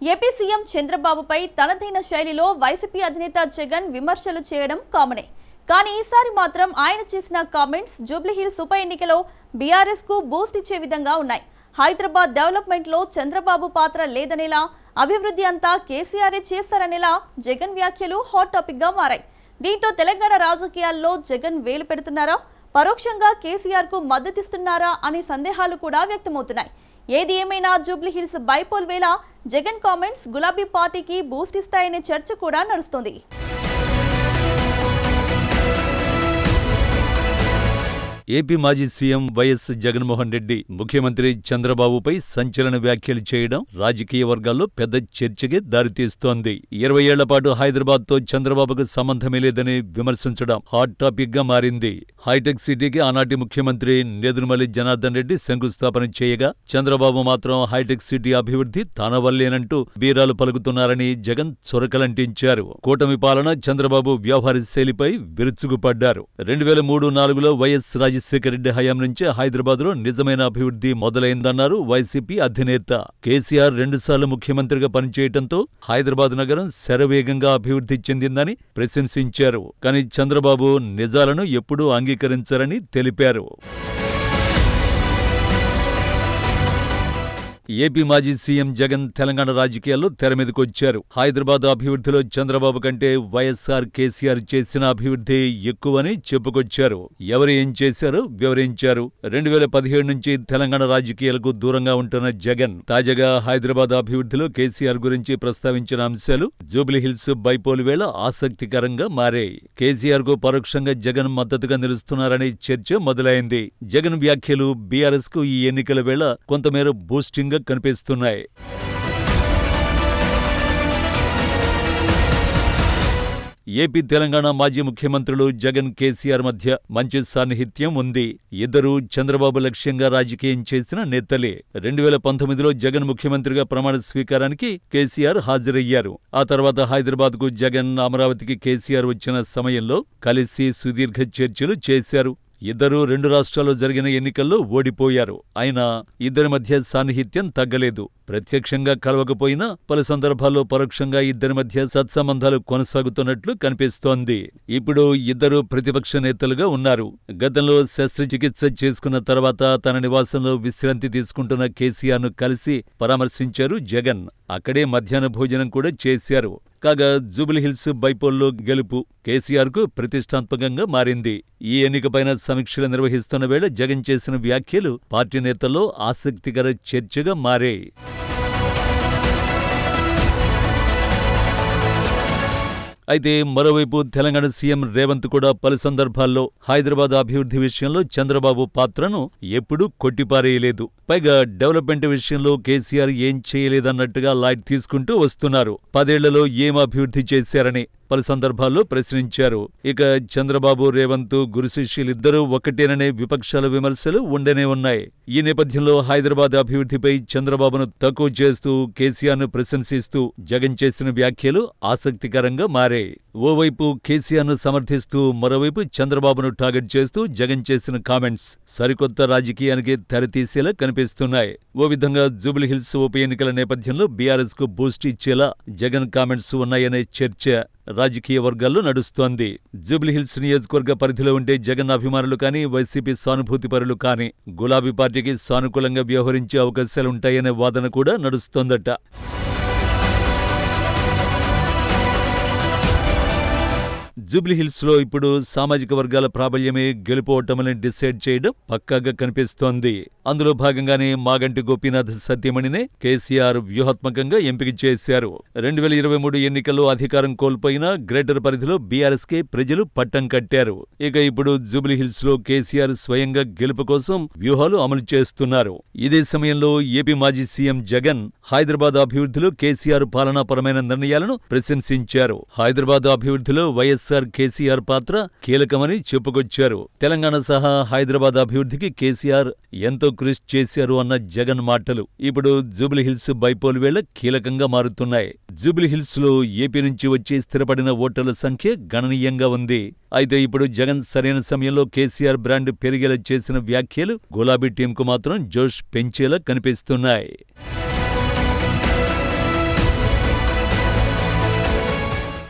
AP CM చంద్రబాబుపై తనదైన శైలిలో వైసీపీ అధినేత జగన్ విమర్శలు చేయడం కామనే. కానీ ఈసారి మాత్రం ఆయన చేసిన కామెంట్స్ జూబ్లీహిల్స్ ఉప ఎన్నికలో బీఆర్ఎస్ కు బూస్ట్ ఇచ్చే విధంగా ఉన్నాయి. హైదరాబాద్ డెవలప్మెంట్ లో చంద్రబాబు పాత్ర లేదనేలా, అభివృద్ధి అంతా కేసీఆరే చేస్తారనేలా జగన్ వ్యాఖ్యలు హాట్ టాపిక్ గా మారాయి. దీంతో తెలంగాణ రాజకీయాల్లో జగన్ వేలు పెడుతున్నారా, పరోక్షంగా కేసీఆర్ కు మద్దతిస్తున్నారా అనే సందేహాలు కూడా వ్యక్తమవుతున్నాయి. ఏది ఏమైనా జూబ్లీహిల్స్ బైపోల్ వేళ జగన్ కామెంట్స్ గులాబీ పార్టీకి బూస్ట్ ఇస్తాయనే చర్చ కూడా నడుస్తోంది. ఏపీ మాజీ సీఎం వైఎస్ జగన్మోహన్ రెడ్డి ముఖ్యమంత్రి చంద్రబాబుపై సంచలన వ్యాఖ్యలు చేయడం రాజకీయ వర్గాల్లో పెద్ద చర్చకే దారితీస్తోంది. 20 ఏళ్ల పాటు హైదరాబాద్ తో చంద్రబాబుకు సంబంధమే లేదని విమర్శించడం హాట్ టాపిక్ గా మారింది. హైటెక్ సిటీకి ఆనాటి ముఖ్యమంత్రి నేదురుమల్లి జనార్దన్ రెడ్డి శంకుస్థాపన చేయగా, చంద్రబాబు మాత్రం హైటెక్ సిటీ అభివృద్ధి తన వల్లేనంటూ వీరాలు పలుకుతున్నారని జగన్ చొరకలంటించారు. కూటమి పాలన, చంద్రబాబు వ్యవహార శైలిపై విరుచుకుపడ్డారు. 2003-4లో వైఎస్ రాజశేఖర రెడ్డి హయాం నుంచే హైదరాబాద్ లో నిజమైన అభివృద్ధి మొదలైందన్నారు వైసీపీ అధినేత. కేసీఆర్ 2 సార్లు ముఖ్యమంత్రిగా పనిచేయడంతో హైదరాబాద్ నగరం శరవేగంగా అభివృద్ధి చెందిందని ప్రశంసించారు. కానీ చంద్రబాబు నిజాలను ఎప్పుడూ అంగీకరించరని తెలిపారు. ఏపీ మాజీ సీఎం జగన్ తెలంగాణ రాజకీయాల్లో తెరమీదకొచ్చారు. హైదరాబాద్ అభివృద్ధిలో చంద్రబాబు కంటే వైఎస్ఆర్, కేసీఆర్ చేసిన అభివృద్ధి ఎక్కువని చెప్పుకొచ్చారు. ఎవరు ఏం చేశారో వివరించారు. 2017 నుంచి తెలంగాణ రాజకీయాలకు దూరంగా ఉంటున్న జగన్ తాజాగా హైదరాబాద్ అభివృద్ధిలో కేసీఆర్ గురించి ప్రస్తావించిన అంశాలు జూబ్లీహిల్స్ బైపోల్ వేళ ఆసక్తికరంగా మారాయి. కేసీఆర్ కు పరోక్షంగా జగన్ మద్దతుగా నిలుస్తున్నారనే చర్చ మొదలైంది. జగన్ వ్యాఖ్యలు బీఆర్ఎస్ కు ఈ ఎన్నికల వేళ కొంతమేర బూస్టింగ్ కనిపిస్తున్నాయి. ఏపీ, తెలంగాణ మాజీ ముఖ్యమంత్రులు జగన్, కేసీఆర్ మధ్య మంచి సాన్నిహిత్యం ఉంది. ఇద్దరూ చంద్రబాబు లక్ష్యంగా రాజకీయం చేసిన నేతలే. 2019లో జగన్ ముఖ్యమంత్రిగా ప్రమాణ స్వీకారానికి కేసీఆర్ హాజరయ్యారు. ఆ తర్వాత హైదరాబాద్ కు జగన్, అమరావతికి కేసీఆర్ వచ్చిన సమయంలో కలిసి సుదీర్ఘ చర్చలు చేశారు. ఇద్దరూ 2 రాష్ట్రాల్లో జరిగిన ఎన్నికల్లో ఓడిపోయారు. అయినా ఇద్దరి మధ్య సాన్నిహిత్యం తగ్గలేదు. ప్రత్యక్షంగా కలవకపోయినా పలు సందర్భాల్లో పరోక్షంగా ఇద్దరి మధ్య సత్సంబంధాలు కొనసాగుతున్నట్లు కనిపిస్తోంది. ఇప్పుడు ఇద్దరు ప్రతిపక్ష నేతలుగా ఉన్నారు. గతంలో శస్త్రచికిత్స చేసుకున్న తర్వాత తన నివాసంలో విశ్రాంతి తీసుకుంటున్న కేసీఆర్ను కలిసి పరామర్శించారు జగన్. అక్కడే మధ్యాహ్న భోజనం కూడా చేశారు. కాగా జూబ్లీహిల్స్ బైపోల్లో గెలుపు కేసీఆర్కు ప్రతిష్టాత్మకంగా మారింది. ఈ ఎన్నికపైన సమీక్షలు నిర్వహిస్తున్న వేళ జగన్ చేసిన వ్యాఖ్యలు పార్టీ నేతల్లో ఆసక్తికర చర్చగా మారాయి. అయితే మరోవైపు తెలంగాణ సీఎం రేవంత్ కూడా పలు సందర్భాల్లో హైదరాబాద్ అభివృద్ధి విషయంలో చంద్రబాబు పాత్రను ఎప్పుడూ కొట్టిపారేయలేదు. పైగా డెవలప్మెంట్ విషయంలో కేసీఆర్ ఏం చేయలేదన్నట్టుగా లైట్ తీసుకుంటూ వస్తున్నారు. 10 ఏళ్లలో ఏం అభివృద్ధి చేశారని పలు సందర్భాల్లో ప్రశ్నించారు. ఇక చంద్రబాబు, రేవంత్ గురు శిష్యులిద్దరూ ఒకటేననే విపక్షాల విమర్శలు ఉండనే ఉన్నాయి. ఈ నేపథ్యంలో హైదరాబాద్ అభివృద్ధిపై చంద్రబాబును తక్కువ చేస్తూ కేసీఆర్ను ప్రశంసిస్తూ జగన్ చేసిన వ్యాఖ్యలు ఆసక్తికరంగా మారాయి. ఓవైపు కేసీఆర్ను సమర్థిస్తూ, మరోవైపు చంద్రబాబును టార్గెట్ చేస్తూ జగన్ చేసిన కామెంట్స్ సరికొత్త రాజకీయానికి తెరతీసేలా కనిపిస్తున్నాయి. ఓ విధంగా జూబ్లీహిల్స్ ఉప ఎన్నికల నేపథ్యంలో బీఆర్ఎస్ కు బూస్ట్ ఇచ్చేలా జగన్ కామెంట్స్ ఉన్నాయనే చర్చ రాజకీయ వర్గాల్లో నడుస్తోంది. జూబ్లీహిల్స్ నియోజకవర్గ పరిధిలో ఉండే జగన్ అభిమానులు కానీ, వైసీపీ సానుభూతిపరులు కానీ గులాబీ పార్టీకి సానుకూలంగా వ్యవహరించే అవకాశాలుంటాయనే వాదన కూడా నడుస్తోందట. జూబ్లీహిల్స్ లో ఇప్పుడు సామాజిక వర్గాల ప్రాబల్యమే గెలుపోవటమని డిసైడ్ చేయడం పక్కాగా కనిపిస్తోంది. అందులో భాగంగానే మాగంటి గోపీనాథ్ సత్యమణినే కేసీఆర్ వ్యూహాత్మకంగా ఎంపిక చేశారు. 2023 ఎన్నికల్లో అధికారం కోల్పోయినా గ్రేటర్ పరిధిలో బీఆర్ఎస్ కే ప్రజలు పట్టం కట్టారు. ఇక ఇప్పుడు జూబ్లీహిల్స్ లో కేసీఆర్ స్వయంగా గెలుపు కోసం వ్యూహాలు అమలు చేస్తున్నారు. ఇదే సమయంలో ఏపీ మాజీ సీఎం జగన్ హైదరాబాద్ అభివృద్ధిలో కేసీఆర్ పాలనాపరమైన నిర్ణయాలను ప్రశంసించారు. హైదరాబాద్ అభివృద్ధిలో వైఎస్ఆర్, కేసీఆర్ పాత్ర కీలకమని చెప్పుకొచ్చారు. తెలంగాణ సహా హైదరాబాద్ అభివృద్ధికి కేసీఆర్ ఎంతో కృషి చేశారు అన్న జగన్ మాటలు ఇప్పుడు జూబ్లీహిల్స్ బైపోల్ వేళ కీలకంగా మారుతున్నాయి. జూబ్లీహిల్స్ లో ఏపీ నుంచి వచ్చి స్థిరపడిన ఓటర్ల సంఖ్య గణనీయంగా ఉంది. అయితే ఇప్పుడు జగన్ సరైన సమయంలో కేసీఆర్ బ్రాండ్ పెరిగేలా చేసిన వ్యాఖ్యలు గులాబీ టీంకు మాత్రం జోష్ పెంచేలా కనిపిస్తున్నాయి.